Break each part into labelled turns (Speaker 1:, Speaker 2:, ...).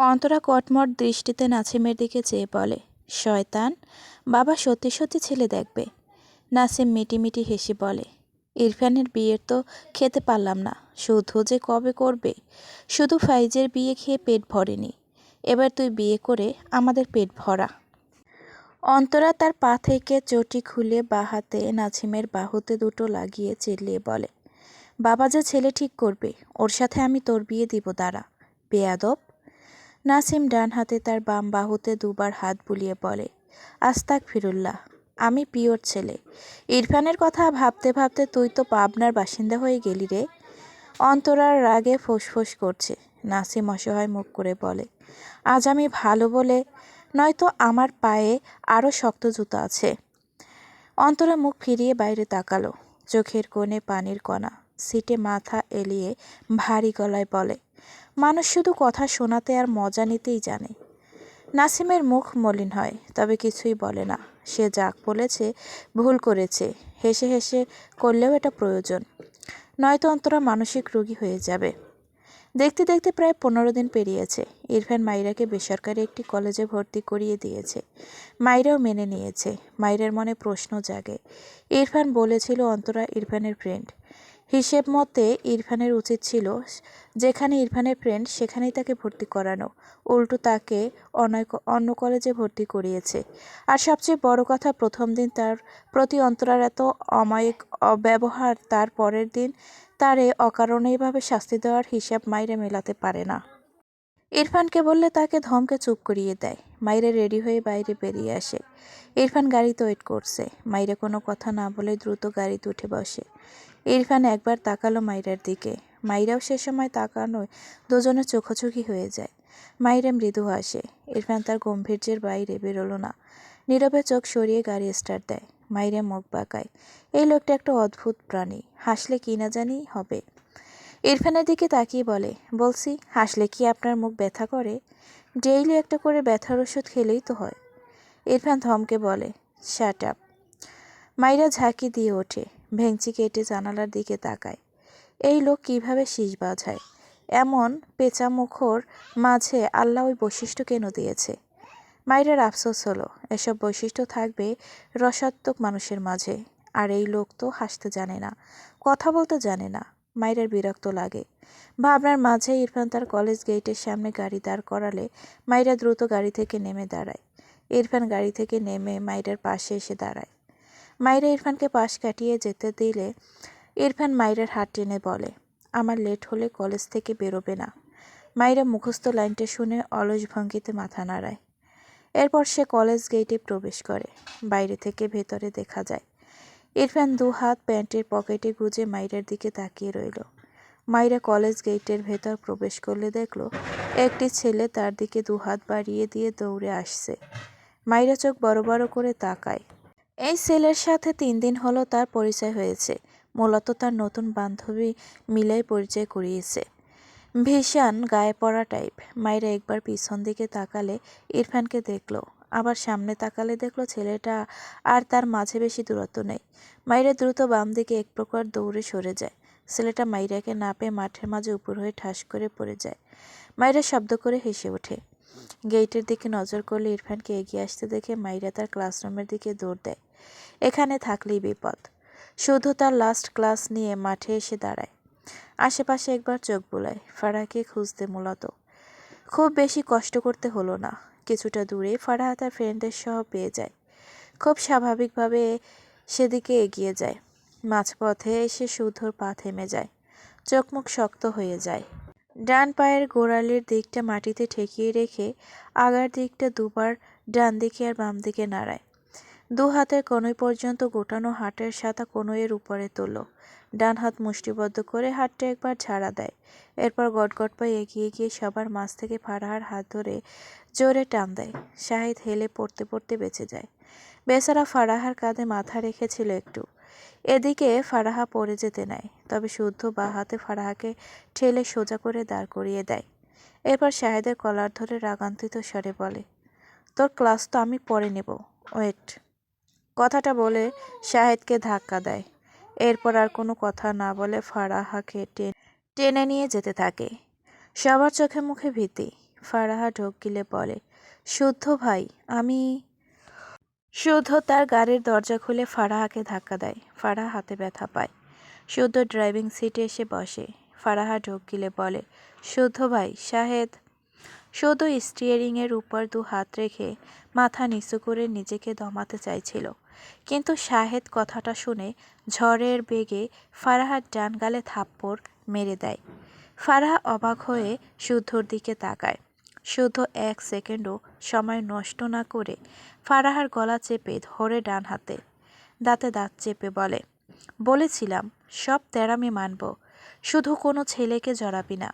Speaker 1: অন্তরা কটমট দৃষ্টিতে নাসিমের দিকে চেয়ে বলে, শয়তান, বাবা সত্যি সত্যি ছেলে দেখবে। নাসিম মিটিমিটি হেসে বলে, ইরফানের বিয়ের তো খেতে পারলাম না, শুধু যে কবে করবে। শুধু ফাইজের বিয়ে খেয়ে পেট ভরেনি, এবার তুই বিয়ে করে আমাদের পেট ভরা। অন্তরা তার পা থেকে চটি খুলে বাঁ হাতে নাসিমের বাহুতে দুটো লাগিয়ে চেল্লিয়ে বলে, বাবা যে ছেলে ঠিক করবে, ওর সাথে আমি তোর বিয়ে দিব, দাঁড়া বেয়াদব। নাসিম ডান হাতে তার বাম বাহুতে দুবার হাত বুলিয়ে বলে, আস্তাগফিরুল্লাহ, আমি পিওর ছেলে। ইরফানের কথা ভাবতে ভাবতে তুই তো পাবনার বাসিন্দা হয়ে গেলি রে। অন্তরার রাগে ফোঁসফোঁস করছে। নাসিম অসহায় মুখ করে বলে, আজ আমি ভালো বলে, নয়তো আমার পায়ে আরও শক্ত জুতো আছে। অন্তরা মুখ ফিরিয়ে বাইরে তাকালো, চোখের কোণে পানির কণা। সিটে মাথা এলিয়ে ভারী গলায় বলে, মানুষ শুধু কথা শোনাতে আর মজা নিতেই জানে। নাসিমের মুখ মলিন হয়, তবে কিছুই বলে না। সে যাক বলেছে ভুল করেছে, হেসে হেসে করলেও এটা প্রয়োজন, নয়তো অন্তরা মানসিক রোগী হয়ে যাবে। দেখতে দেখতে প্রায় 15 দিন পেরিয়েছে। ইরফান মাইরাকে বেসরকারি একটি কলেজে ভর্তি করিয়ে দিয়েছে। মাইরাও মেনে নিয়েছে। মাইরার মনে প্রশ্ন জাগে, ইরফান বলেছিল অন্তরা ইরফানের ফ্রেন্ড। হিসেব মতে ইরফানের উচিত ছিল যেখানে ইরফানের ফ্রেন্ড সেখানেই তাকে ভর্তি করানো, উল্টো তাকে অন্য কলেজে ভর্তি করিয়েছে। আর সবচেয়ে বড় কথা, প্রথম দিন তার প্রতি অন্তরার এত অমায়িক ব্যবহার, তার পরের দিন তারে অকারণে এভাবে শাস্তি দেওয়ার হিসাব মাইরা মেলাতে পারে না। ইরফানকে বললে তাকে ধমকে চুপ করিয়ে দেয়। মাইরা রেডি হয়ে বাইরে বেরিয়ে আসে। ইরফান গাড়িতে ওয়েট করছে। মাইরা কোনো কথা না বলে দ্রুত গাড়িতে উঠে বসে। ইরফান একবার তাকালো মাইরার দিকে। মাইরাও সে সময় তাকানোয় দুজনের চোখাচোখি হয়ে যায়। মাইরা মৃদু হাসে। ইরফান তার গম্ভীর্যের বাইরে বেরোলো না। নীরবে চোখ সরিয়ে গাড়ি স্টার্ট দেয়। মাইরা মুখ বাঁকায়। এই লোকটা একটা অদ্ভুত প্রাণী, হাসলে কি না জানি হবে। ইরফানের দিকে তাকিয়ে বলে, বলছি হাসলে কি আপনার মুখ ব্যথা করে? ডেইলি একটা করে ব্যথার ওষুধ খেলেই তো হয়। ইরফান ধমকে বলে, শাট আপ। মাইরা ঝাঁকি দিয়ে ওঠে, ভেংচি কেটে জানালার দিকে তাকায়। এই লোক কিভাবে শীষ বাজায়? এমন পেঁচামুখোর মাঝে আল্লাহ ওই বৈশিষ্ট্য কেন দিয়েছে? মাইরার আফসোস হলো, এসব বৈশিষ্ট্য থাকবে রসাত্মক মানুষের মাঝে, আর এই লোক তো হাসতে জানে না, কথা বলতে জানে না। মাইরার বিরক্ত লাগে। ভাবনার মাঝে ইরফান তার কলেজ গেটের সামনে গাড়ি দাঁড় করালে মাইরা দ্রুত গাড়ি থেকে নেমে দাঁড়ায়। ইরফান গাড়ি থেকে নেমে মাইরার পাশে এসে দাঁড়ায়। মাইরা ইরফানকে পাশ কাটিয়ে যেতে দিলে ইরফান মাইরার হাত টেনে বলে, আমার লেট হলে কলেজ থেকে বেরোবে না। মাইরা মুখস্থ লাইনটা শুনে অলস ভঙ্গিতে মাথা নাড়ায়। এরপর সে কলেজ গেটে প্রবেশ করে। বাইরে থেকে ভেতরে দেখা যায় ইরফান দু হাত প্যান্টের পকেটে গুজে মাইরার দিকে তাকিয়ে রইল। মাইরা কলেজ গেটের ভেতর প্রবেশ করলে দেখল একটি ছেলে তার দিকে দু হাত বাড়িয়ে দিয়ে দৌড়ে আসছে। মাইরা চোখ বড় বড় করে তাকায়। এই ছেলের সাথে 3 দিন হলো তার পরিচয় হয়েছে। মূলত তার নতুন বান্ধবী মিলাই পরিচয় করিয়েছে। ভীষণ গায়ে পড়া টাইপ। মাইরা একবার পিছন দিকে তাকালে ইরফানকে দেখল, আবার সামনে তাকালে দেখল ছেলেটা আর তার মাঝে বেশি দূরত্ব নেই। মাইরা দ্রুত বাম দিকে এক প্রকার দৌড়ে সরে যায়। ছেলেটা মাইরাকে না পেয়ে মাঠের মাঝে উপর হয়ে ঠাস করে পড়ে যায়। মাইরা শব্দ করে হেসে ওঠে। গেটের দিকে নজর করলে ইরফানকে এগিয়ে আসতে দেখে মাইরা তার ক্লাসরুমের দিকে দৌড় দেয়। এখানে থাকলেই বিপদ। শুধু তার লাস্ট ক্লাস নিয়ে মাঠে এসে দাঁড়ায়। আশেপাশে একবার চোখ বুলায়, ফারাহকে খুঁজতে। মূলত খুব বেশি কষ্ট করতে হলো না। কিছুটা দূরে ফারাহ তার ফ্রেন্ডের সহ পেয়ে যায়। খুব স্বাভাবিকভাবে সেদিকে এগিয়ে যায়। মাঝপথে এসে শুদ্ধর পা থেমে যায়। চোখ মুখ শক্ত হয়ে যায়। ডান পায়ের গোড়ালির দিকটা মাটিতে ঠেকিয়ে রেখে আগার দিকটা দুবার ডান দিকে আর বাম দিকে নাড়ায়। দু হাতের কনুই পর্যন্ত গোটানো হাটের সাদা কনুইয়ের উপরে তোলো। ডান হাত মুষ্টিবদ্ধ করে হাতটা একবার ঝাড়া দেয়। এরপর গটগট পায়ে এগিয়ে গিয়ে সবার মাঝ থেকে ফারাহার হাত ধরে জোরে টান দেয়। শাহিদ হেলে পড়তে পড়তে বেঁচে যায়। বেচারা ফারাহার কাঁধে মাথা রেখেছিল একটু। এদিকে ফারাহা পড়ে যেতে নেয়, তবে শুদ্ধ বা হাতে ফারাহাকে ঠেলে সোজা করে দাঁড় করিয়ে দেয়। এরপর শাহিদের কলার ধরে রাগান্বিত স্বরে বলে, তোর ক্লাস তো আমি পরে নেব, ওয়েট। কথাটা বলে শাহিদকে ধাক্কা দেয়। এরপর আর কোনো কথা না বলে ফারাহাকে টেনে নিয়ে যেতে থাকে। সবার চোখে মুখে ভীতি। ফারাহা ঢোক গিলে বলে, শুদ্ধ ভাই, আমি। শুদ্ধ তার গাড়ির দরজা খুলে ফারাহাকে ধাক্কা দেয়। ফারাহা হাতে ব্যথা পায়। শুদ্ধ ড্রাইভিং সিটে এসে বসে। ফারাহা ঢোক গিলে বলে, শুদ্ধ ভাই, শাহেদ। শুদ্ধ স্টিয়ারিংয়ের উপর 2 হাত রেখে মাথা নিচু করে নিজেকে দমাতে চাইছিল, কিন্তু শাহেদ কথাটা শুনে ঝড়ের বেগে ফারাহার ডান গালে থাপ্পড় মেরে দেয়। ফারাহা অবাক হয়ে শুদ্ধর দিকে তাকায়। শুদ্ধ 1 সেকেন্ডও সময় নষ্ট না করে ফারাহার গলা চেপে ধরে ডান হাতে, দাঁতে দাঁত চেপে বলে, বলেছিলাম সব তেড়ামি মানব, শুধু কোনো ছেলেকে জড়াবি না।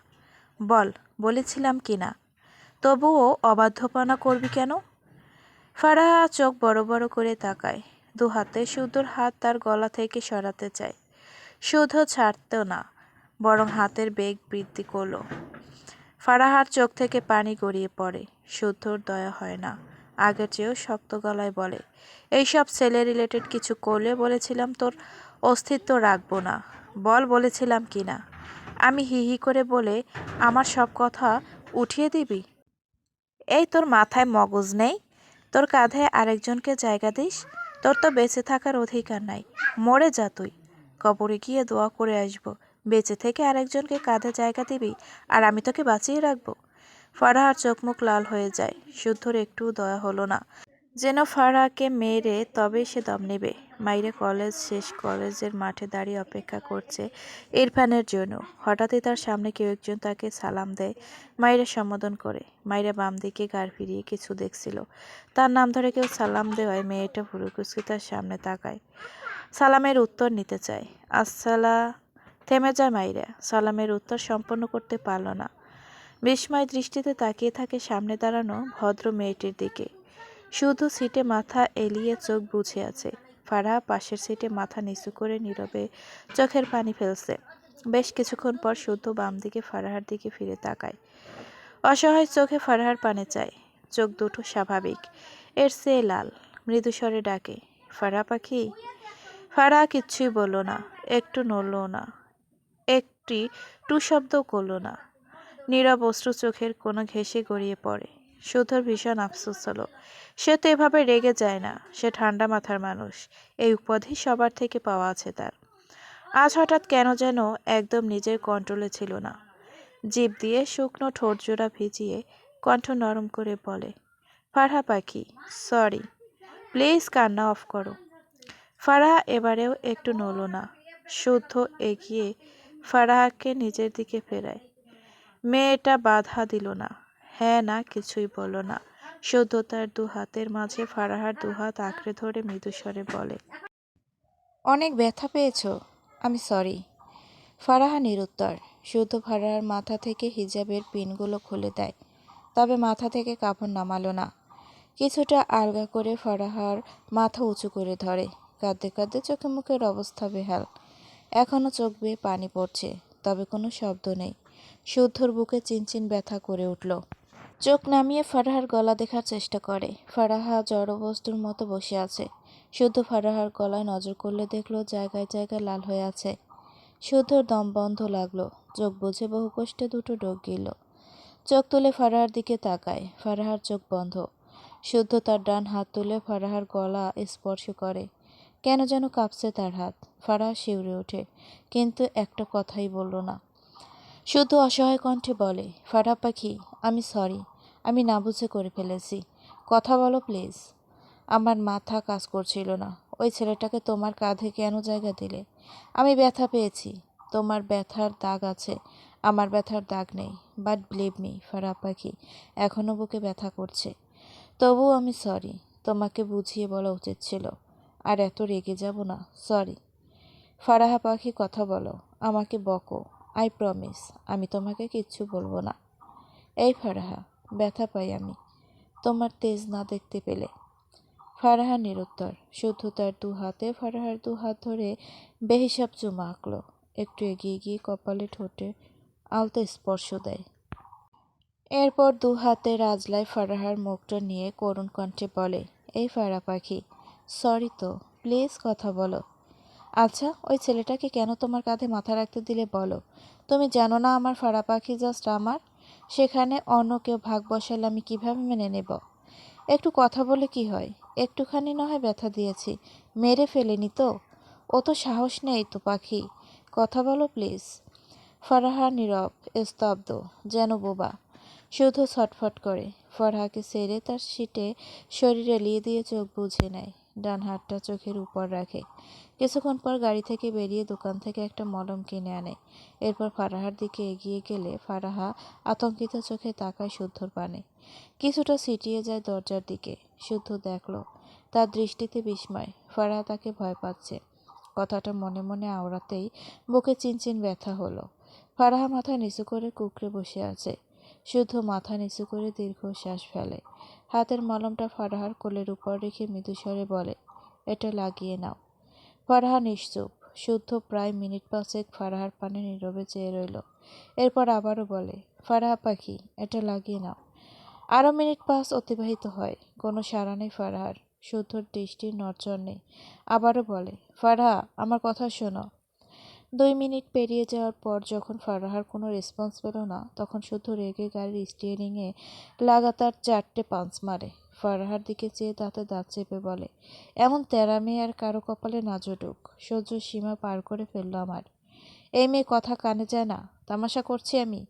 Speaker 1: বল, বলেছিলাম কি না? তবুও অবাধ্যপনা করবি কেন? ফারাহা চোখ বড় বড় করে তাকায়। 2 হাতে শুদ্ধর হাত তার গলা থেকে সরাতে চায়। শুদ্ধ ছাড়ত না, বরং হাতের বেগ বৃদ্ধি করল। ফারাহার চোখ থেকে পানি গড়িয়ে পড়ে। শুদ্ধর দয়া হয় না, আগের চেয়েও শক্ত গলায় বলে, এইসব ছেলে রিলেটেড কিছু করলে বলেছিলাম তোর অস্তিত্ব রাখবো না। বল, বলেছিলাম কি না? আমি হি হি করে বলে আমার সব কথা উঠিয়ে দিবি? এই, তোর মাথায় মগজ নেই? তোর কাঁধে আরেকজনকে জায়গা দিস? তোর তো বেঁচে থাকার অধিকার নাই, মরে যা তুই। কবরে গিয়ে দোয়া করে আসবো, বেঁচে থেকে আরেকজনকে কাঁধে জায়গা দিবি, আর আমি তোকে বাঁচিয়ে রাখবো? ফারাহার চোখ মুখ লাল হয়ে যায়। শুদ্ধর একটু দয়া হলো না, যেন ফারাহাকে মেরে তবেই সে দম নেবে। মাইরা কলেজ শেষ, কলেজের মাঠে দাঁড়িয়ে অপেক্ষা করছে ইরফানের জন্য। হঠাৎই তার সামনে কেউ একজন তাকে সালাম দেয়। মাইরা সম্বোধন করে। মাইরা বাম দিকে ঘাড় ফিরিয়ে কিছু দেখছিল। তার নাম ধরে কেউ সালাম দেওয়ায় মেয়েটা ভুরুকুচকে তার সামনে তাকায়, সালামের উত্তর নিতে চায়। আসসালা। থেমে যায় মাইরা, সালামের উত্তর সম্পন্ন করতে পারল না। বিস্ময় দৃষ্টিতে তাকিয়ে থাকে সামনে দাঁড়ানো ভদ্র মেয়েটির দিকে। শুধু সিটে মাথা এলিয়ে চোখ বুজে আছে। ফারাহা পাশের সিটে মাথা নিচু করে নীরবে চোখের পানি ফেলছে। বেশ কিছুক্ষণ পর শুদ্ধ বাম দিকে ফারাহার দিকে ফিরে তাকায়। অসহায় চোখে ফারাহার পানে চায়। চোখ দুটো স্বাভাবিক, এর চেয়ে লাল। মৃদু স্বরে ডাকে, ফারাহা পাখি। ফারাহা কিচ্ছুই বলল না, একটু নড়ল না, একটি টু শব্দও করল না। নীরব অশ্রু চোখের কোনো ঘেঁষে গড়িয়ে পড়ে। শুদ্ধর ভীষণ আফসোস হলো। সে তো এভাবে রেগে যায় না, সে ঠান্ডা মাথার মানুষ। এই উপাধি সবার থেকে পাওয়া আছে তার। আজ হঠাৎ কেন যেন একদম নিজের কন্ট্রোলে ছিল না। জিভ দিয়ে শুকনো ঠোঁটজোড়া ভিজিয়ে কণ্ঠ নরম করে বলে, ফারাহা পাখি, সরি, প্লিজ কান্না অফ করো। ফারাহা এবারেও একটু নড়ল না। শুদ্ধ এগিয়ে ফারাহাকে নিজের দিকে ফেরায়। মেয়েটা বাধা দিল না, হ্যাঁ না কিছুই বলল না। শুদ্ধ তার 2 হাতের মাঝে ফারাহার 2 হাত আঁকড়ে ধরে মৃদুস্বরে বলে, অনেক ব্যথা পেয়েছ? আমি সরি। ফারাহা নিরুত্তর। শুদ্ধ ফারাহার মাথা থেকে হিজাবের পিনগুলো খুলে দেয়, তবে মাথা থেকে কাপড় নামালো না। কিছুটা আলগা করে ফারাহার মাথা উঁচু করে ধরে। কাঁদতে কাঁদতে চোখে মুখের অবস্থা বেহাল। এখনও চোখ বেয়ে পানি পড়ছে, তবে কোনো শব্দ নেই। শুদ্ধর বুকে চিনচিন ব্যথা করে উঠল। চোখ নামিয়ে ফারাহার গলা দেখার চেষ্টা করে। ফারাহা জড়বস্তুর মতো বসে আছে। শুদ্ধ ফারাহার গলায় নজর করলে দেখল জায়গায় জায়গায় লাল হয়ে আছে। শুদ্ধর দম বন্ধ লাগলো। চোখ বুজে বহু কষ্টে দুটো ঢোক গেল। চোখ তুলে ফারাহার দিকে তাকায়। ফারাহার চোখ বন্ধ। শুদ্ধ তার ডান হাত তুলে ফারাহার গলা স্পর্শ করে। কেন যেন কাঁপছে তার হাত। ফারাহা শিউরে ওঠে, কিন্তু একটা কথাই বলল না। শুদ্ধ অসহায় কণ্ঠে বলে, ফারাহা পাখি, আমি সরি, আমি না বুঝে করে ফেলেছি, কথা বলো প্লিজ। আমার মাথা কাজ করছিল না। ওই ছেলেটাকে তোমার কাঁধে কেন জায়গা দিলে? আমি ব্যথা পেয়েছি, তোমার ব্যথার দাগ আছে, আমার ব্যথার দাগ নেই। বাট বিলিভ মি ফারাহা পাখি, এখনও বুকে ব্যথা করছে। তবুও আমি সরি, তোমাকে বুঝিয়ে বলা উচিত ছিল। আর এত রেগে যাব না, সরি। ফারাহা পাখি, কথা বলো, আমাকে বকো, আই প্রমিস আমি তোমাকে কিচ্ছু বলবো না। এই ফারাহা, ব্যথা পাই আমি তোমার তেজ না দেখতে পেলে। ফারাহা নিরুত্তর। শুদ্ধ তার 2 হাতে ফারাহার 2 হাত ধরে বেহিসাব চুমা আঁকল। একটু এগিয়ে গিয়ে কপালে ঠোঁটে আলতো স্পর্শ দেয়। এরপর 2 হাতে রাজলায় ফারাহার মুখটা নিয়ে করুণ কণ্ঠে বলে, এই ফারাহা পাখি, সরি তো, প্লিজ কথা বলো। আচ্ছা, ওই ছেলেটাকে কেন তোমার কাঁধে মাথা রাখতে দিলে বলো? তুমি জানো না আমার ফারাহা পাখি জাস্ট আমার? সেখানে অন্য কেউ ভাগ বসালে আমি কিভাবে মেনে নেব? একটু কথা বলে কি হয়? একটুখানি না হয় ব্যথা দিয়েছি, মেরে ফেলেনি তো। ও তো সাহস নেই তো পাখি, কথা বলো প্লিজ। ফারাহা নীরব, স্তব্ধ, যেন বোবা, শুধু ছটফট করে। ফারাহাকে ছেড়ে তার সিটে শরীর এলিয়ে দিয়ে চোখ বুজে নেয়, ডান হাতটা চোখের উপর রাখে। কিছুক্ষণ পর গাড়ি থেকে বেরিয়ে দোকান থেকে একটা মলম কিনে আনে। এরপর ফারাহার দিকে এগিয়ে গেলে ফারাহা আতঙ্কিত চোখে তাকায় শুদ্ধর পানে। কিছুটা ছিটিয়ে যায় দরজার দিকে। শুদ্ধ দেখল, তার দৃষ্টিতে বিস্ময়। ফারাহা তাকে ভয় পাচ্ছে। কথাটা মনে মনে আওড়াতেই বুকে চিনচিন ব্যথা হলো। ফারাহা মাথা নিচু করে কুঁকড়ে বসে আছে। শুদ্ধ মাথা নিচু করে দীর্ঘশ্বাস ফেলে। হাতের মলমটা ফারাহার কোলের উপর রেখে মৃদুস্বরে বলে, এটা লাগিয়ে নাও। ফারাহা নিশ্চুপ। শুদ্ধ প্রায় মিনিট পাঁচেক ফারাহার পানে নীরবে চেয়ে রইল। এরপর আবারও বলে, ফারাহা পাখি, এটা লাগিয়ে নাও। আরও মিনিট পাঁচ অতিবাহিত হয়। কোনো সাড়া নেই ফারাহার। শুদ্ধর দৃষ্টির নড়চড় নেই। আবারও বলে, ফারাহা, আমার কথা শোনো। 2 মিনিট পেরিয়ে যাওয়ার পর যখন ফারাহার কোনো রেসপন্স পেল না, তখন শুদ্ধ রেগে গাড়ির স্টিয়ারিংয়ে লাগাতার 4টে পাঞ্চ মারে। ফারাহার দিকে চেয়ে দাঁতে দাঁত চেপে বলে, এমন তেরা মেয়ে আর কারো কপালে না জুটুক। সহ্য সীমা পার করে ফেললো আমার। এই মেয়ে কথা কানে যায় না, তামাশা করছি আমি?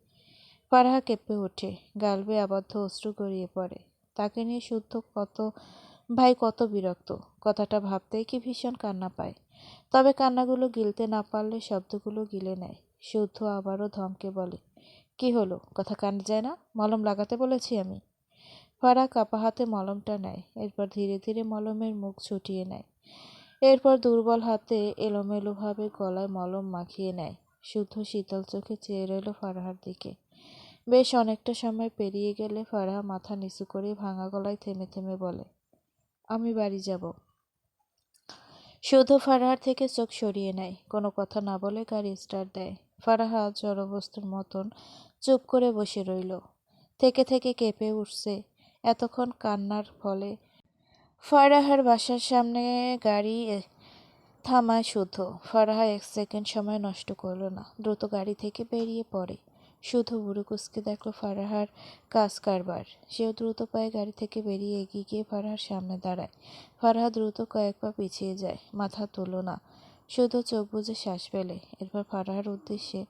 Speaker 1: ফারাহা কেঁপে ওঠে, গাল বেয়ে আবদ্ধ অশ্রু গড়িয়ে পড়ে। তাকে নিয়ে শুদ্ধ কত বিরক্ত। কথাটা ভাবতেই কি ভীষণ কান্না পায়। তবে কান্নাগুলো গিলতে না পারলে শব্দগুলো গিলে নেয়। শুদ্ধ আবারও ধমকে বলে, কি হলো, কথা কানে যায় না? মলম লাগাতে বলেছি আমি। ফারাহ কাপা হাতে মলমটা নেয়। এরপর ধীরে ধীরে মলমের মুখ ছুটিয়ে নেয়। এরপর দুর্বল হাতে এলোমেলোভাবে গলায় মলম মাখিয়ে নেয়। শুদ্ধ শীতল চোখে চেয়ে রইল ফারাহার দিকে। বেশ অনেকটা সময় পেরিয়ে গেলে ফারাহা মাথা নিচু করে ভাঙা গলায় থেমে থেমে বলে, আমি বাড়ি যাব। শুদ্ধ ফারাহার থেকে চোখ সরিয়ে নেয়। কোনো কথা না বলে গাড়ি স্টার্ট দেয়। ফারাহা জড়বস্তুর মতন চুপ করে বসে রইল। থেকে থেকে কেঁপে উঠছে। এতক্ষণ কান্নার ফলে ফারাহার বাসার সামনে গাড়ি থামায় শুদ্ধ। ফারাহা 1 সেকেন্ড সময় নষ্ট করল না, দ্রুত গাড়ি থেকে বেরিয়ে পড়ে। শুধু বুড়ো কুচকে দেখল ফারাহার কাজ কারবার। সেও দ্রুত পায়ে গাড়ি থেকে বেরিয়ে এগিয়ে গিয়ে ফারাহার সামনে দাঁড়ায়। ফারাহা দ্রুত কয়েক পা পিছিয়ে যায়, মাথা তুলল না, শুধু চোখ বুজে শ্বাস ফেলে। এরপর ফারাহার উদ্দেশ্যে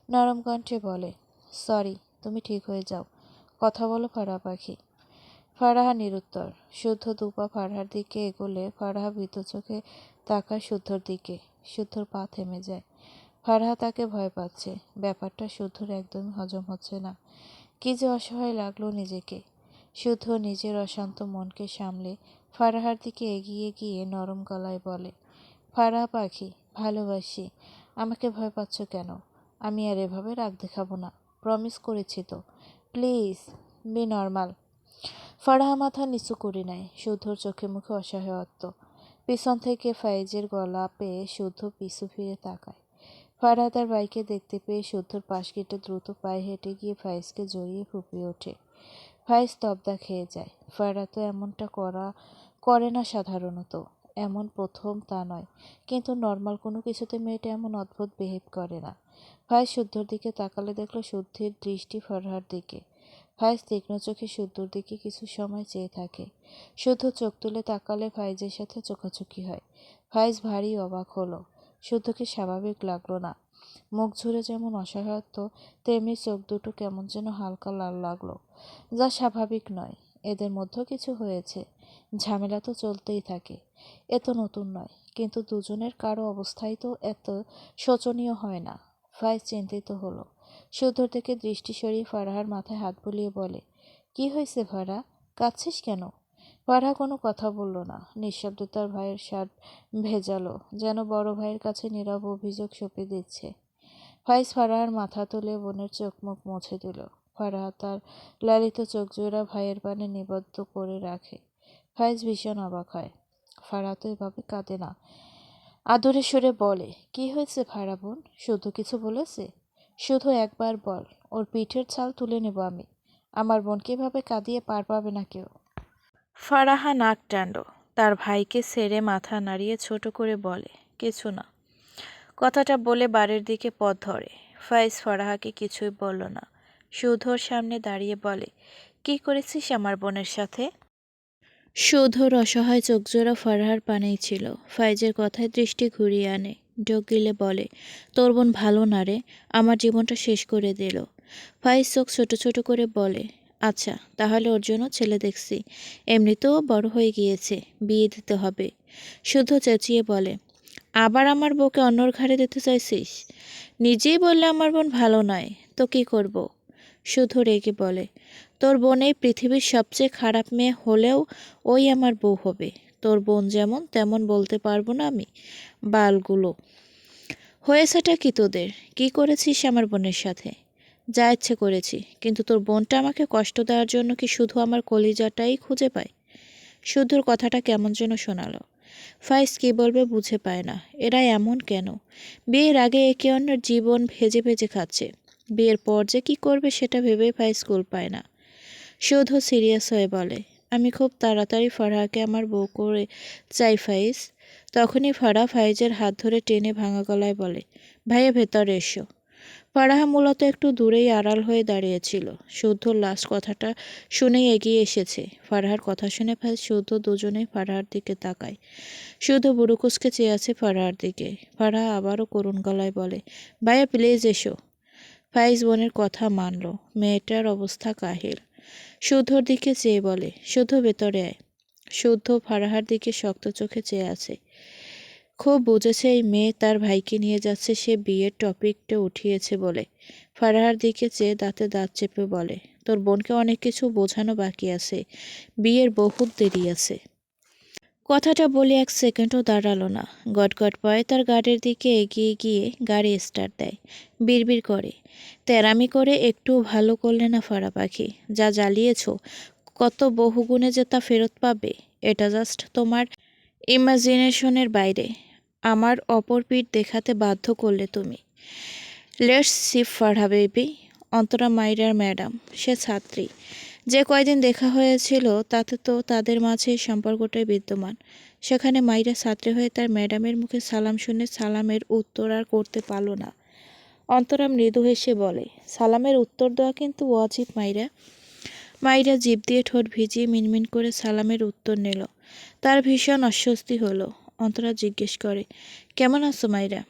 Speaker 1: নরম কণ্ঠে বলে, সরি, তুমি ঠিক হয়ে যাও, কথা বলো ফারাহা পাখি। ফারাহা নিরুত্তর। শুদ্ধ দুপা ফারাহার দিকে এগোলে ফারাহা ভীত চোখে তাকায় শুদ্ধর দিকে। শুদ্ধর পা থেমে যায়। ফারাহা তাকে ভয় পাচ্ছে। ব্যাপারটা শুদ্ধর একদমই হজম হচ্ছে না। কি যে অসহায় লাগলো নিজেকে। শুদ্ধ নিজের অশান্ত মনকে সামলে ফারাহার দিকে এগিয়ে গিয়ে নরম গলায় বলে, ফারাহা পাখি, ভালোবাসি, আমাকে ভয় পাচ্ছ কেন? আমি আর এভাবে রাগ দেখাবো না, প্রমিস করেছি তো। Please be normal. ফারাহা মাথা নিচু করে নেয়। শুদ্ধর চোখে মুখে অসহায়ত্ব। পিছন থেকে ফাইজের গলা পেয়ে শুদ্ধ পিছু ফিরে তাকায়। ফারাহা তার ভাইকে দেখতে পেয়ে শুদ্ধর পাশ কেটে দ্রুত পায়ে হেঁটে গিয়ে ফাইজকে জড়িয়ে ফুঁপিয়ে ওঠে। ফাইজ তবদা খেয়ে যায়। ফারাহা তো এমনটা করে না সাধারণত। এমন প্রথম তা নয়, কিন্তু নর্মাল কোনো কিছুতে মেয়েটা এমন অদ্ভুত বিহেভ করে না। ফাইজ শুদ্ধর দিকে তাকালে দেখল শুদ্ধির দৃষ্টি ফারাহার দিকে। ফাইজ তীক্ষ্ণ চোখে শুদ্ধর দিকে কিছু সময় চেয়ে থাকে। শুদ্ধ চোখ তুলে তাকালে ফাইজের সাথে চোখাচোখি হয়। ফাইজ ভারী অবাক হলো। শুদ্ধকে স্বাভাবিক লাগলো না। মুখ ঝুরে যেমন অসহায়ত্ব, তেমনি চোখ দুটো কেমন যেন হালকা লাল লাগলো, যা স্বাভাবিক নয়। এদের মধ্যেও কিছু হয়েছে। ঝামেলা তো চলতেই থাকে, এ তো নতুন নয়, কিন্তু দুজনের কারো অবস্থাই তো এত শোচনীয় হয় না। ফাইজ চিন্তিত হলো। শুদ্ধর থেকে দৃষ্টি সরিয়ে ফারাহার মাথায় হাত বুলিয়ে বলে, কি হয়েছে ফারা, কাঁদছিস কেন? ফারাহা কোনো কথা বলল না। নিঃশব্দে তার ভাইয়ের শার্ট ভেজালো, যেন বড় ভাইয়ের কাছে নীরব অভিযোগ সঁপে দিচ্ছে। ফাইজ ফারাহার মাথা তুলে বোনের চোখ মুখ মুছে দিল। ফারাহা তার লালিত চোখ জোড়া ভাইয়ের পানে নিবদ্ধ করে রাখে। ফাইজ ভীষণ অবাক হয়। ফারাহা তো এভাবে কাঁদে না। আদরে সুরে বলে, কি হয়েছে ফারা বোন, শুধু কিছু বলেছে? শুধু একবার বল, ওর পিঠের ছাল তুলে নেব আমি। আমার বোনকে এভাবে কাঁদিয়ে পার পাবে না কেউ। ফারাহা নাক টানল। তার ভাইকে ছেড়ে মাথা নাড়িয়ে ছোট করে বলে, কিছু না। কথাটা বলে বাড়ির দিকে পথ ধরে। ফাইজ ফারাহাকে কিছুই বলল না। শুধোর সামনে দাঁড়িয়ে বলে, কি করেছিস আমার বোনের সাথে? শুধোর অসহায় চোখজোড়া ফারহার পানেই ছিল। ফাইজের কথায় দৃষ্টি ঘুরিয়ে আনে, ঢোক গিলে বলে, তোর বোন ভালো না রে, আমার জীবনটা শেষ করে দিল। ফাইজ চোখ ছোট ছোট করে বলে, আচ্ছা তাহলে ওর জন্য ছেলে দেখছি, এমনিতেও বড় হয়ে গিয়েছে, বিয়ে দিতে হবে। শুধু চেঁচিয়ে বলে, আবার আমার বউকে অন্যর ঘাড়ে দিতে চাইছিস? নিজেই বললে আমার বোন ভালো নয়, তো কি করব? শুধু রেগে বলে, তোর বোন এই পৃথিবীর সবচেয়ে খারাপ মেয়ে হলেও ওই আমার বউ হবে। তোর বোন যেমন তেমন বলতে পারবো না আমি? বালগুলো, হয়েছেটা কি তোদের? কি করেছিস আমার বোনের সাথে? যা ইচ্ছে করেছি, কিন্তু তোর বোনটা আমাকে কষ্ট দেওয়ার জন্য কি শুধু আমার কলিজাটাই খুঁজে পায়? শুধুর কথাটা কেমন যেন শোনালো। ফাইজ কী বলবে বুঝে পায় না। এরা এমন কেন? বিয়ের আগে একে অন্যের জীবন ভেজে ভেজে খাচ্ছে, বিয়ের পর যে কী করবে সেটা ভেবে ফাইজ কুল পায় না। শুধু সিরিয়াস হয়ে বলে, আমি খুব তাড়াতাড়ি ফারহাকে আমার বউ করে চাই ফাইজ। তখনই ফারহা ফাইজের হাত ধরে টেনে ভাঙা গলায় বলে, ভাইয়া ভেতরে এসো। ফারাহা মূলত একটু দূরেই আড়াল হয়ে দাঁড়িয়েছিল। শুদ্ধর লাস্ট কথাটা শুনেই এগিয়ে এসেছে। ফারহার কথা শুনে ফাইজ শুদ্ধ দুজনেই ফারহার দিকে তাকায়। শুদ্ধ বুড়োকুসকে চেয়ে আছে ফারহার দিকে। ফারহা আবারও করুণ গলায় বলে, ভাইয়া প্লিজ এসো। ফাইজ বোনের কথা মানল। মেয়েটার অবস্থা কাহিল। শুদ্ধর দিকে চেয়ে বলে, শুদ্ধ ভেতরে আয়। শুদ্ধ ফারহার দিকে শক্ত চোখে চেয়ে আছে। খুব বুঝেছে এই মেয়ে তার ভাইকে নিয়ে যাচ্ছে, সে বিয়ের টপিকটা উঠিয়েছে বলে। ফারহার দিকে চেয়ে দাঁতে দাঁত চেপে বলে, তোর বোনকে অনেক কিছু বোঝানো বাকি আছে, বিয়ের বহুত দেরি আছে। কথাটা বলে এক সেকেন্ডও দাঁড়ালো না। গটগট পায়ে তার গাড়ির দিকে এগিয়ে গিয়ে গাড়ি স্টার্ট দেয়। বিড়বিড় করে, তেরামি করে একটু ভালো করলে না ফারা পাখি, যা জ্বালিয়েছ কত বহুগুণে যে তা ফেরত পাবে, এটা জাস্ট তোমার ইমাজিনেশনের বাইরে। আমার অপর পিঠ দেখাতে বাধ্য করলে তুমি। Let's see Farha baby. Antara মাইরার ম্যাডাম, সে ছাত্রী। যে কয়দিন দেখা হয়েছিল তাতে তো তাদের মাঝে সম্পর্কটাই বিদ্যমান। সেখানে মাইরা ছাত্রী হয়ে তার ম্যাডামের মুখে সালাম শুনে সালামের উত্তর আর করতে পারল না। অন্তরা মৃদু হেসে বলে, সালামের উত্তর দেওয়া কিন্তু ওয়াজিব মাইরা। মাইরা জিভ দিয়ে ঠোঁট ভিজিয়ে মিনমিন করে সালামের উত্তর নিল। তার ভীষণ অস্বস্তি হলো। অন্তরা জিজ্ঞেস করে, কেমন আছো মাইরা?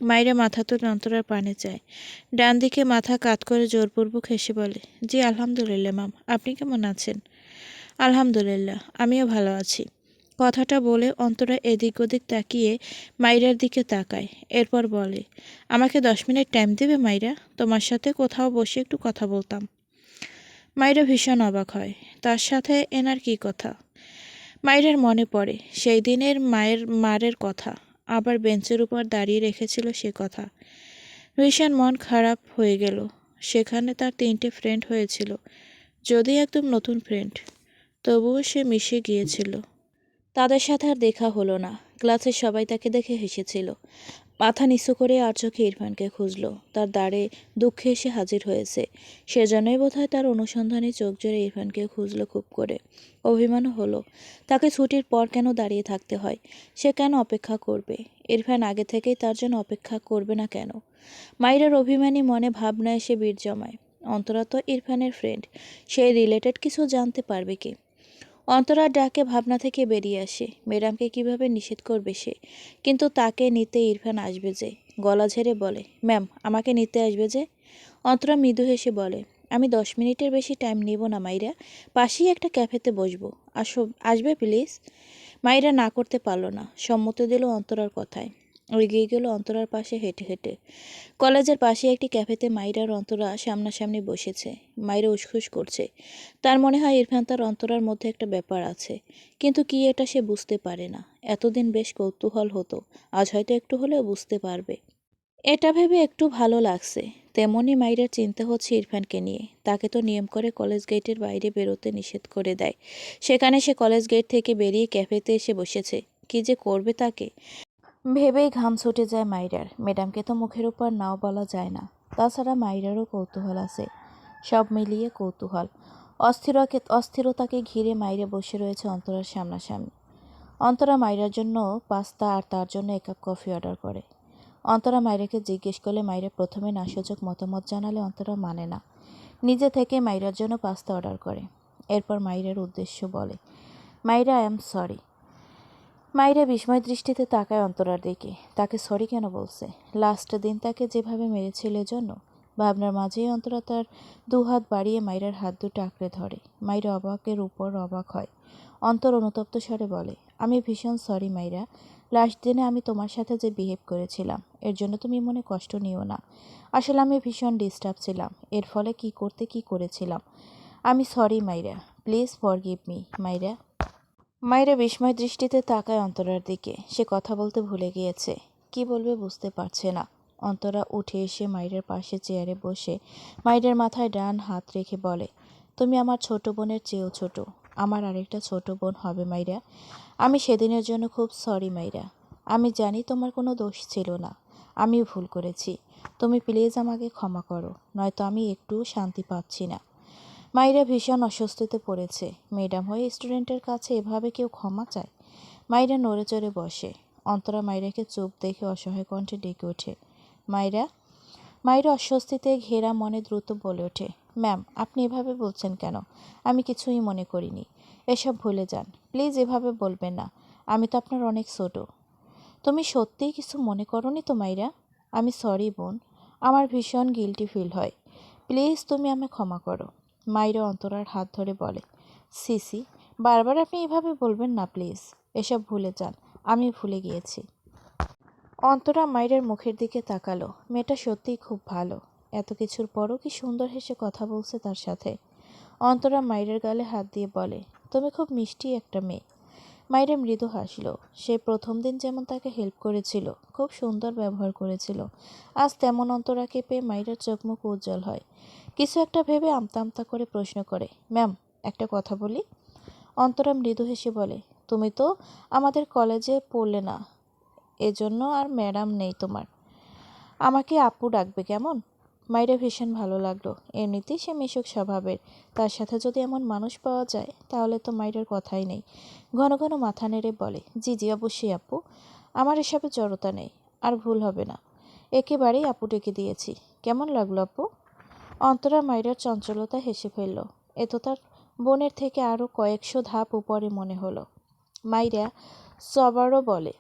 Speaker 1: মাইরা মাথা তুলে অন্তরার পানে চায়। ডান দিকে মাথা কাত করে জোরপূর্বক হেসে বলে, জি আলহামদুলিল্লাহ মাম, আপনি কেমন আছেন? আলহামদুলিল্লাহ, আমিও ভালো আছি। কথাটা বলে অন্তরা এদিক ওদিক তাকিয়ে মাইরার দিকে তাকায়। এরপর বলে, আমাকে 10 মিনিট টাইম দেবে মাইরা? তোমার সাথে কোথাও বসে একটু কথা বলতাম। মাইরা ভীষণ অবাক হয়। তার সাথে এনার কী কথা? মাইরার মনে পড়ে সেই দিনের মারের কথা, আবার বেঞ্চের উপর দাঁড়িয়ে রেখেছিল সে কথা। ভীষণ মন খারাপ হয়ে গেল। সেখানে তার 3টে ফ্রেন্ড হয়েছিল, যদি একদম নতুন ফ্রেন্ড, তবুও সে মিশে গিয়েছিল। তাদের সাথে আর দেখা হলো না। ক্লাসের সবাই তাকে দেখে হেসেছিল। মাথা নিচু করে আর চোখে ইরফানকে খুঁজল। তার দ্বারে দুঃখে এসে হাজির হয়েছে। সেজন্যই বোধহয় তার অনুসন্ধানী চোখ জোরে ইরফানকে খুঁজল খুব করে। অভিমানও হলো। তাকে ছুটির পর কেন দাঁড়িয়ে থাকতে হয়? সে কেন অপেক্ষা করবে? ইরফান আগে থেকেই তার জন্য অপেক্ষা করবে না কেন? মাইরার অভিমানী মনে ভাবনা এসে বীর জমায়। অন্তরা তো ইরফানের ফ্রেন্ড, সেই রিলেটেড কিছু জানতে পারবে কি? অন্তরার ডাকে ভাবনা থেকে বেরিয়ে আসে, ম্যাডামকে কিভাবে নিষেধ করবে সে। কিন্তু তাকে নিতে ইরফান আসবে যে। গলা ঝেড়ে বলে, ম্যাম আমাকে নিতে আসবে যে। অন্তরা মৃদু হেসে বলে, আমি 10 মিনিটের বেশি টাইম নিব না মাইরা, পাশেই একটা ক্যাফেতে বসবো, আসবে প্লিজ। মাইরা না করতে পারল না, সম্মতি দিল অন্তরার কথায়। এগিয়ে গেল অন্তরার পাশে হেঁটে হেঁটে। কলেজের পাশে একটি ক্যাফেতে মাইরার অন্তরা সামনাসামনি বসেছে। মাইরা উসখুস করছে। তার মনে হয় ইরফান তার অন্তরার মধ্যে একটা ব্যাপার আছে, কিন্তু কি এটা সে বুঝতে পারে না। এতদিন বেশ কৌতূহল হতো, আজ হয়তো একটু হলেও বুঝতে পারবে। এটা ভেবে একটু ভালো লাগছে। তেমনি মাইরার চিন্তা হচ্ছে ইরফানকে নিয়ে। তাকে তো নিয়ম করে কলেজ গেটের বাইরে বেরোতে নিষেধ করে দেয়। সেখানে সে কলেজ গেট থেকে বেরিয়ে ক্যাফেতে এসে বসেছে। কি যে করবে তাকে ভেবেই ঘাম ছুটে যায় মাইরার। ম্যাডামকে তো মুখের উপর নাও বলা যায় না। তাছাড়া মাইরারও কৌতূহল আছে। সব মিলিয়ে কৌতূহল। অস্থিরতাকে ঘিরে মাইরে বসে রয়েছে অন্তরার সামনাসামনি। অন্তরা মাইরার জন্য পাস্তা আর তার জন্য 1 কাপ কফি অর্ডার করে। অন্তরা মাইরাকে জিজ্ঞেস করলে মাইরা প্রথমে নাসূচক মতামত জানালে অন্তরা মানে না। নিজে থেকে মাইরার জন্য পাস্তা অর্ডার করে। এরপর মাইরার উদ্দেশ্য বলে, মাইরা আই এম সরি। মাইরা বিস্ময় দৃষ্টিতে তাকায় অন্তরার দিকে। তাকে সরি কেন বলছে? লাস্ট দিন তাকে যেভাবে মেরেছিল এজন্য? ভাবনার মাঝেই অন্তরা তার দুহাত বাড়িয়ে মাইরার হাত দুটো আঁকড়ে ধরে। মাইরা অবাকের উপর অবাক হয়। অন্তর অনুতপ্ত স্বরে বলে, আমি ভীষণ সরি মাইরা। লাস্ট দিনে আমি তোমার সাথে যে বিহেভ করেছিলাম এর জন্য তুমি মনে কষ্ট নিও না। আসলে আমি ভীষণ ডিস্টার্ব ছিলাম, এর ফলে কি করেছিলাম। আমি সরি মাইরা, প্লিজ ফরগিভ মি মাইরা। মাইরা বিস্ময় দৃষ্টিতে তাকায় অন্তরার দিকে। সে কথা বলতে ভুলে গিয়েছে, কি বলবে বুঝতে পারছে না। অন্তরা উঠে এসে মাইরার পাশে চেয়ারে বসে মাইরার মাথায় ডান হাত রেখে বলে, তুমি আমার ছোট বোনের চেয়েও ছোট। আমার আরেকটা ছোট বোন হবে মাইরা। আমি সেদিনের জন্য খুব সরি মাইরা। আমি জানি তোমার কোনো দোষ ছিল না, আমি ভুল করেছি। তুমি প্লিজ আমাকে ক্ষমা করো, নয়তো আমি একটুও শান্তি পাচ্ছি না। মাইরা ভীষণ অস্বস্তিতে পড়েছে। ম্যাডাম হয়ে স্টুডেন্টের কাছে এভাবে কেউ ক্ষমা চায়? মাইরা নড়ে চড়ে বসে। অন্তরা মাইরাকে চুপ দেখে অসহায় কণ্ঠে ডেকে ওঠে, মাইরা। মাইরা অস্বস্তিতে ঘেরা মনে দ্রুত বলে ওঠে, ম্যাম আপনি এভাবে বলছেন কেন? আমি কিছুই মনে করিনি। এসব ভুলে যান, প্লিজ এভাবে বলবেন না। আমি তো আপনার অনেক ছোট। তুমি সত্যিই কিছু মনে করনি তো মাইরা? আমি সরি বোন, আমার ভীষণ গিল্টি ফিল হয়। প্লিজ তুমি আমায় ক্ষমা করো। মাইরা অন্তরার হাত ধরে বলে, সিসি বারবার আপনি এভাবে বলবেন না প্লিজ। এসব ভুলে যান, আমি ভুলে গিয়েছি। অন্তরা মাইরার মুখের দিকে তাকালো। মেয়েটা সত্যিই খুব ভালো। এত কিছুর পরও কি সুন্দর হেসে কথা বলছে তার সাথে। অন্তরা মাইরার গালে হাত দিয়ে বলে, তুমি খুব মিষ্টি একটা মেয়ে। মাইরা মৃদু হাসল। সে প্রথম দিন যেমন তাকে হেল্প করেছিল, খুব সুন্দর ব্যবহার করেছিল, আজ তেমন অন্তরাকে পেয়ে মাইরার চোখ মুখ উজ্জ্বল হয়। কিছু একটা ভেবে আমতা আমতা করে প্রশ্ন করে, ম্যাম একটা কথা বলি? অন্তরা মৃদু হেসে বলে, তুমি তো আমাদের কলেজে পড়লে না, এজন্য আর ম্যাডাম নেই তোমার। আমাকে আপু ডাকবে কেমন? মাইরা ভীষণ ভালো লাগলো। এমনিতেই সে মিশুক স্বভাবের, তার সাথে যদি এমন মানুষ পাওয়া যায় তাহলে তো মাইরার কথাই নেই। ঘন ঘন মাথা নেড়ে বলে, জি জি অবশ্যই আপু, আমার এসবে জড়তা নেই, আর ভুল হবে না। একেবারেই আপু ডেকে দিয়েছি। কেমন লাগলো আপু? অন্তরা মাইরার চঞ্চলতা হেসে ফেলল। এ তো তার বোনের থেকে আরও কয়েকশো ধাপ উপরে মনে হলো। মাইরা সবারও বলে,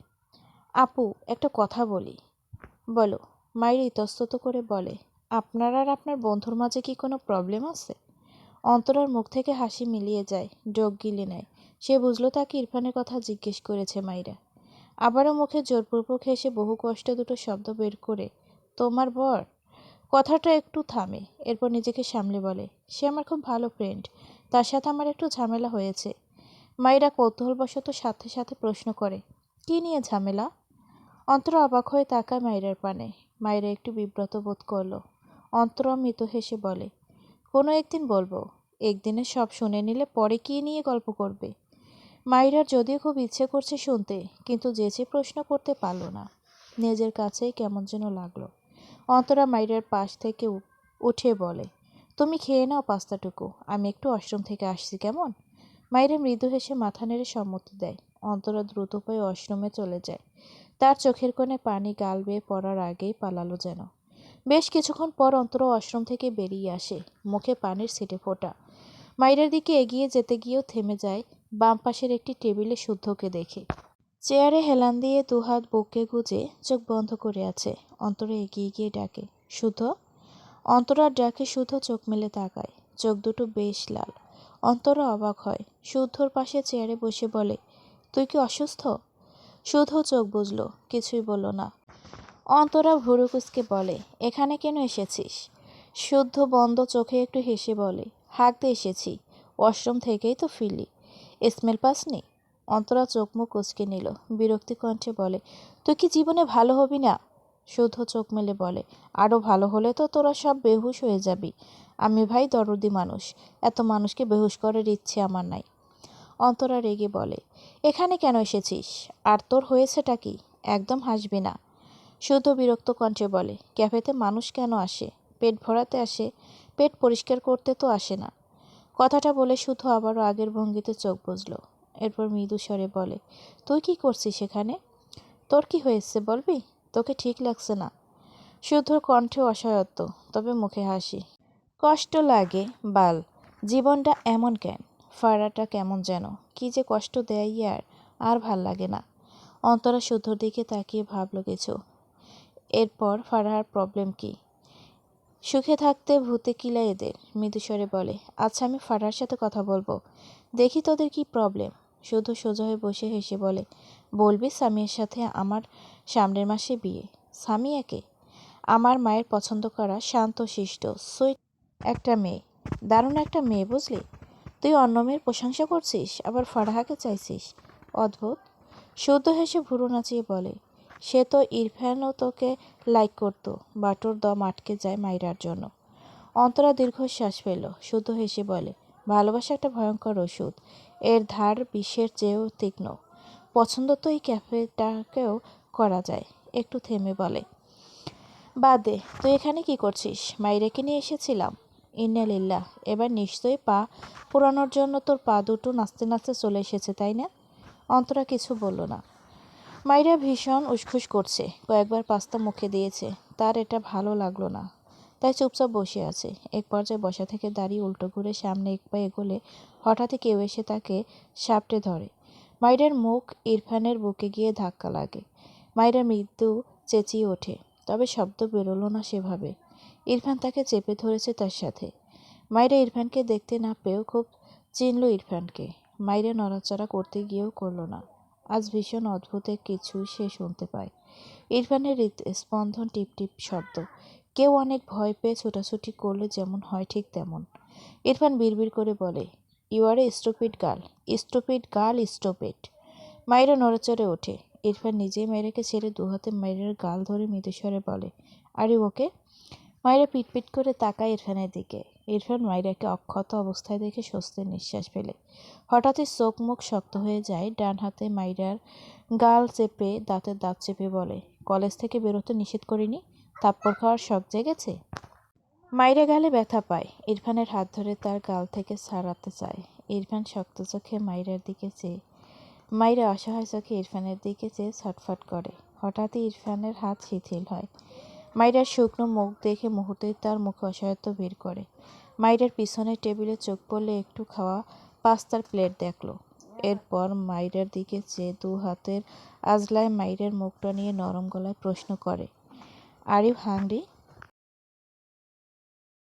Speaker 1: আপু একটা কথা বলি। বলো। মাইরা ইতস্তত করে বলে, আপনার আর আপনার বন্ধুর মাঝে কি কোনো প্রবলেম আছে? অন্তরার মুখ থেকে হাসি মিলিয়ে যায়, ডোক গিলে নেয়। সে বুঝলো তাকে ইরফানের কথা জিজ্ঞেস করেছে মাইরা। আবারও মুখে জোরপূর্বক হেসে বহু কষ্টে দুটো শব্দ বের করে, তোমার বর? কথাটা একটু থামে, এরপর নিজেকে সামলে বলে, সে আমার খুব ভালো ফ্রেন্ড, তার সাথে আমার একটু ঝামেলা হয়েছে। মাইরা কৌতূহলবশত সাথে সাথে প্রশ্ন করে, কী নিয়ে ঝামেলা? অন্তরা অবাক হয়ে তাকায় মাইরার পানে। মাইরা একটু বিব্রত বোধ করল। অন্তরা মৃত হেসে বলে, কোনো একদিন বলবো। একদিনে সব শুনে নিলে পরে কী নিয়ে গল্প করবে? মাইরার যদিও খুব ইচ্ছে করছে শুনতে, কিন্তু যেচে প্রশ্ন করতে পারল না। নিজের কাছেই কেমন যেন লাগলো। অন্তরা মাইরার পাশ থেকে উঠে বলে, তুমি খেয়ে নাও পাস্তাটুকু, আমি একটু ওয়াশরুম থেকে আসছি কেমন? মাইরা মৃদু হেসে মাথা নেড়ে সম্মতি দেয়। অন্তরা দ্রুত পায়ে ওয়াশরুমে চলে যায়। তার চোখের কোণে পানি গাল বেয়ে পড়ার আগেই পালালো যেন। বেশ কিছুক্ষণ পর অন্তরা ওয়াশরুম থেকে বেরিয়ে আসে, মুখে পানির ছিটে ফোঁটা। মাইরার দিকে এগিয়ে যেতে গিয়েও থেমে যায় বাম পাশের একটি টেবিলে শুদ্ধকে দেখে। চেয়ারে হেলান দিয়ে দুহাত বুকে গুজে চোখ বন্ধ করে আছে। অন্তরা এগিয়ে গিয়ে ডাকে, শুদ্ধ। অন্তরার ডাকে শুদ্ধ চোখ মেলে তাকায়। চোখ দুটো বেশ লাল। অন্তরা অবাক হয়। শুদ্ধর পাশে চেয়ারে বসে বলে, তুই কি অসুস্থ? শুদ্ধ চোখ বুঝলো, কিছুই বলল না। অন্তরা ভুরু কুঁচকে বলে, এখানে কেন এসেছিস? শুদ্ধ বন্ধ চোখে একটু হেসে বলে, হাঁকতে এসেছি, ওয়াশরুম থেকেই তো ফিরলি, স্মেল পাসনি? অন্তরা চোখ মুখ কুঁচকে নিল, বিরক্তি কণ্ঠে বলে, তুই কি জীবনে ভালো হবি না? শুদ্ধ চোখ মেলে বলে, আরও ভালো হলে তো তোরা সব বেহুশ হয়ে যাবি। আমি ভাই দরদি মানুষ, এত মানুষকে বেহুশ করার ইচ্ছে আমার নাই। অন্তরা রেগে বলে, এখানে কেন এসেছিস? আর তোর হয়েছেটা কি? একদম হাসবি না। শুদ্ধ বিরক্ত কণ্ঠে বলে, ক্যাফেতে মানুষ কেন আসে? পেট ভরাতে আসে, পেট পরিষ্কার করতে তো আসে না। কথাটা বলে শুদ্ধ আবারও আগের ভঙ্গিতে চোখ বুজল। এরপর মৃদু স্বরে বলে, তুই কি করছিস এখানে? তোর কি হয়েছে বলবি? তোকে ঠিক লাগছে না। শুদ্ধর কণ্ঠে অসহায়ত্ব, তবে মুখে হাসি। কষ্ট লাগে বাল, জীবনটা এমন কেন? ফারাটা কেমন যেন, কি যে কষ্ট দেয় ইয়ার, আর ভাল লাগে না। অন্তরা শুদ্ধর দিকে তাকিয়ে ভাবল কিছু। এরপর ফারার প্রবলেম কি? সুখে থাকতে ভূতে কিলা এদের, মৃদুস্বরে বলে। আচ্ছা, আমি ফারার সাথে কথা বলবো, দেখি তোদের কি প্রবলেম। শুধু সোজা হয়ে বসে হেসে বলে, বলবি সামিয়ার সাথে আমার সামনের মাসে বিয়ে। সামিয়াকে? আমার মায়ের পছন্দ করা শান্ত শিষ্ট সুইট একটা মেয়ে, দারুণ একটা মেয়ে, বুঝলি? তুই অন্য মেয়ের প্রশংসা করছিস, আবার ফারাহাকে চাইছিস। অদ্ভুত। শুদ্ধ হেসে ভুরু নাচিয়ে বলে, সে তো ইরফানও তোকে লাইক করতো, বাটুর দম আটকে যায় মাইরার জন্য। অন্তরা দীর্ঘশ্বাস ফেলল। শুদ্ধ হেসে বলে, ভালোবাসা একটা ভয়ঙ্কর ওষুধ, এর ধার বিষের চেয়েও তীক্ষ্ণ। পছন্দ তো এই ক্যাফেটাকেও করা যায়। একটু থেমে বলে, বাদে, তুই এখানে কি করছিস? মাইরাকে নিয়ে এসেছিলাম। ইন্নালিল্লাহ, এবার নিশ্চয়ই পা পোড়ানোর জন্য তোর পা দুটো নাচতে নাচতে চলে এসেছে, তাই না? অন্তরা কিছু বলল না। মাইরা ভীষণ উসখুস করছে, কয়েকবার পাস্তা মুখে দিয়েছে, তার এটা ভালো লাগলো না, তাই চুপচাপ বসে আছে। এক পর্যায়ে বসা থেকে দাঁড়িয়ে উল্টো ঘুরে সামনে এক পা এগোলে হঠাৎই কেউ এসে তাকে সাপটে ধরে। মাইরার মুখ ইরফানের বুকে গিয়ে ধাক্কা লাগে। মাইরা মৃদু চেঁচিয়ে ওঠে, তবে শব্দ বেরোলো না সেভাবে। ইরফান তাকে চেপে ধরেছে তার সাথে। মাইরা ইরফানকে দেখতে না পেয়েও খুব চিনল ইরফানকে। মাইরা নড়াচড়া করতে গিয়েও করল না। আজ ভীষণ অদ্ভুত কিছু সে শুনতে পায়। ইরফানের হৃদস্পন্দন টিপটিপ শব্দ। কেউ অনেক ভয় পেয়ে ছোটাছুটি করলে যেমন হয় ঠিক তেমন। ইরফান বিড়বিড় করে বলে, you are a stupid girl, stupid girl, stupid. Myra নড়েচড়ে ওঠে। ইরফান নিজেই মাইরাকে ছেড়ে দুহাতে মাইরার গাল ধরে মৃদুস্বরে বলে, আর ইউ ওকে? মাইরা পিটপিট করে তাকায় ইরফানের দিকে। ইরফান মাইরাকে অক্ষত অবস্থায় দেখে স্বস্তির নিঃশ্বাস ফেলে। হঠাৎই চোখ মুখ শক্ত হয়ে যায়। ডান হাতে মাইরার গাল চেপে দাঁতের দাঁত চেপে বলে, কলেজ থেকে বেরোতে নিষেধ করিনি? থাপ্পড় খাওয়ার শখ জেগেছে? মাইরা গালে ব্যথা পায়। ইরফানের হাত ধরে তার গাল থেকে ছাড়াতে চায়। ইরফান শক্ত চোখে মাইরার দিকে চেয়ে মাইরা অসহায় চোখে ইরফানের দিকে চেয়ে ছটফট করে। হঠাৎই ইরফানের হাত শিথিল হয়। মাইরার শুকনো মুখ দেখে মুহূর্তেই তার মুখে অসহায়ত্ব বের করে। মাইরার পিছনের টেবিলে চোখ পড়লে একটু খাওয়া পাস্তার প্লেট দেখল। এরপর মাইরার দিকে চেয়ে দু হাতের আজলায় মাইরার মুখটা নিয়ে নরম গলায় প্রশ্ন করে, আর ইউ হাংরি?